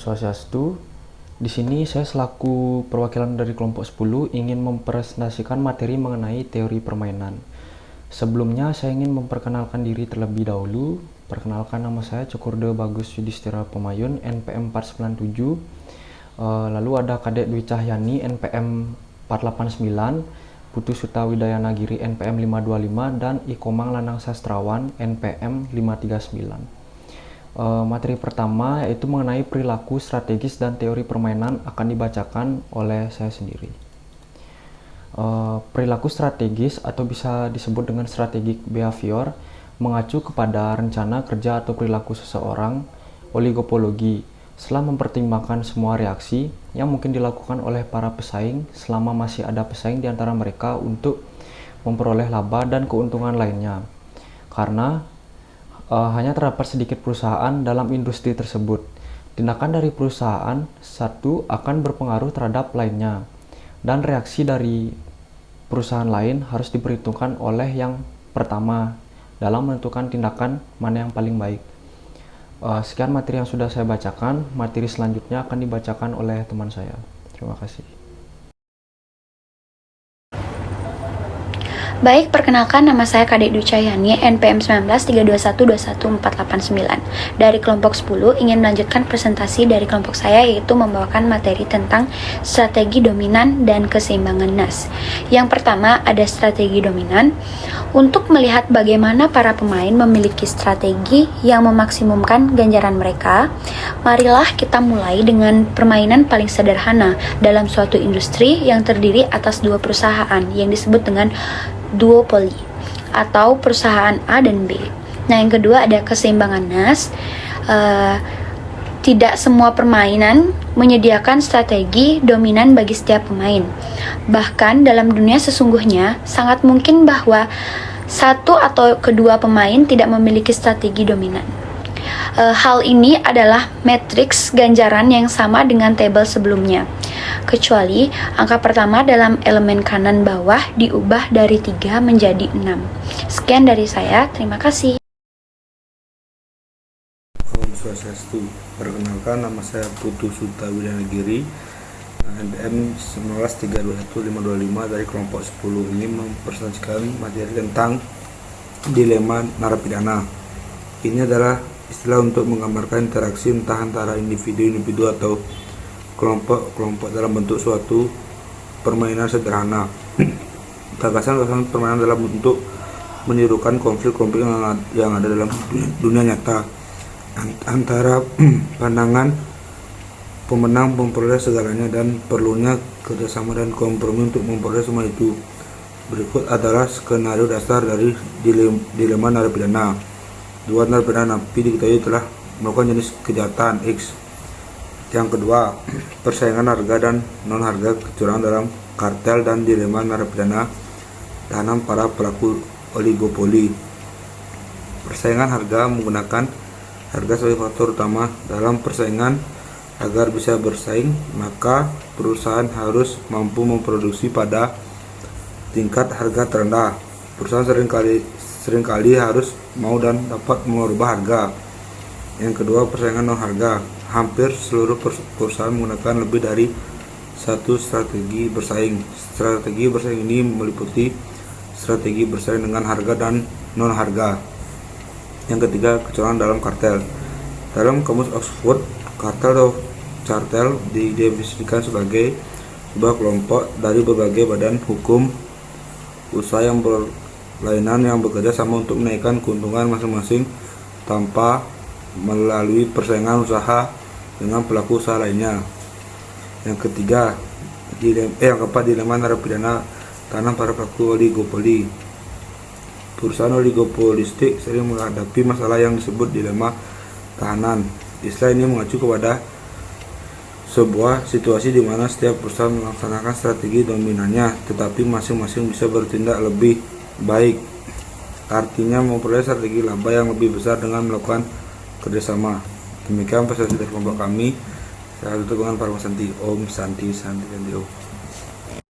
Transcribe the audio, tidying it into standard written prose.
Swastiastu. Di sini saya selaku perwakilan dari kelompok 10 ingin mempresentasikan materi mengenai teori permainan. Sebelumnya saya ingin memperkenalkan diri terlebih dahulu. Perkenalkan, nama saya Cokurde Bagus Yudhistira Pemayun, NPM 497. Lalu ada Kadek Dwi Cahyani, NPM 489, Putu Suta Widayana Giri, NPM 525, dan Ikomang Lanang Sastrawan, NPM 539. Materi pertama yaitu mengenai perilaku strategis dan teori permainan akan dibacakan oleh saya sendiri. Perilaku strategis atau bisa disebut dengan strategic behavior mengacu kepada rencana kerja atau perilaku seseorang, oligopologi, setelah mempertimbangkan semua reaksi yang mungkin dilakukan oleh para pesaing selama masih ada pesaing di antara mereka untuk memperoleh laba dan keuntungan lainnya. Karena hanya terdapat sedikit perusahaan dalam industri tersebut. Tindakan dari perusahaan satu akan berpengaruh terhadap lainnya, dan reaksi dari perusahaan lain harus diperhitungkan oleh yang pertama dalam menentukan tindakan mana yang paling baik. Sekian materi yang sudah saya bacakan. Materi selanjutnya akan dibacakan oleh teman saya. Terima kasih. Baik, perkenalkan, nama saya Kadek Dwi Cahyani, NPM 1932121489. Dari kelompok 10 ingin melanjutkan presentasi dari kelompok saya, yaitu membawakan materi tentang strategi dominan dan keseimbangan NAS. Yang pertama ada strategi dominan. Untuk melihat bagaimana para pemain memiliki strategi yang memaksimumkan ganjaran mereka, marilah kita mulai dengan permainan paling sederhana dalam suatu industri yang terdiri atas dua perusahaan yang disebut dengan duopoli atau perusahaan A dan B. Nah, yang kedua ada keseimbangan NAS. Tidak semua permainan menyediakan strategi dominan bagi setiap pemain. Bahkan dalam dunia sesungguhnya sangat mungkin bahwa satu atau kedua pemain tidak memiliki strategi dominan. Hal ini adalah matriks ganjaran yang sama dengan tabel sebelumnya, kecuali angka pertama dalam elemen kanan bawah diubah dari 3 menjadi 6. Sekian dari saya, terima kasih. Om Swastiastu. Perkenalkan, nama saya Putu Suta Widayana Giri, NPM 1932155 dari kelompok 10. Ini mempresentasikan materi tentang dilema narapidana. Ini adalah istilah untuk menggambarkan interaksi entah antara individu-individu atau kelompok-kelompok dalam bentuk suatu permainan sederhana. Gagasan permainan dalam bentuk menirukan konflik-konflik yang ada dalam dunia nyata antara pandangan pemenang memperoleh segalanya dan perlunya kerjasama dan kompromi untuk memperoleh semua itu. Berikut adalah skenario dasar dari dilema narapidana. Dua narapidana napi diketahui telah melakukan jenis kejahatan X. Yang kedua, persaingan harga dan non harga kecurangan dalam kartel dan dilema narapidana tahanan para pelaku oligopoli. Persaingan harga menggunakan harga sebagai faktor utama dalam persaingan. Agar bisa bersaing, maka perusahaan harus mampu memproduksi pada tingkat harga terendah. Perusahaan seringkali harus mau dan dapat merubah harga. Yang kedua, persaingan non harga. Hampir seluruh perusahaan menggunakan lebih dari satu strategi bersaing. Strategi bersaing ini meliputi strategi bersaing dengan harga dan non harga. Yang ketiga, kecurangan dalam kartel. Dalam kamus Oxford, kartel atau cartel didefinisikan sebagai sebuah kelompok dari berbagai badan hukum usaha yang berlainan yang bekerja sama untuk menaikkan keuntungan masing-masing tanpa melalui persaingan usaha dengan pelaku usaha lainnya. Yang ketiga, yang keempat, dilema narapidana tahanan para pelaku oligopoli. Perusahaan oligopolistik sering menghadapi masalah yang disebut dilema tahanan. Istilah ini mengacu kepada sebuah situasi di mana setiap perusahaan melaksanakan strategi dominannya, tetapi masing-masing bisa bertindak lebih baik. Artinya memperoleh strategi laba yang lebih besar dengan melakukan kerjasama. Demikian presentasi dari kelompok kami. Saya tutup dengan para Santi Om Santi Santi Santi Om.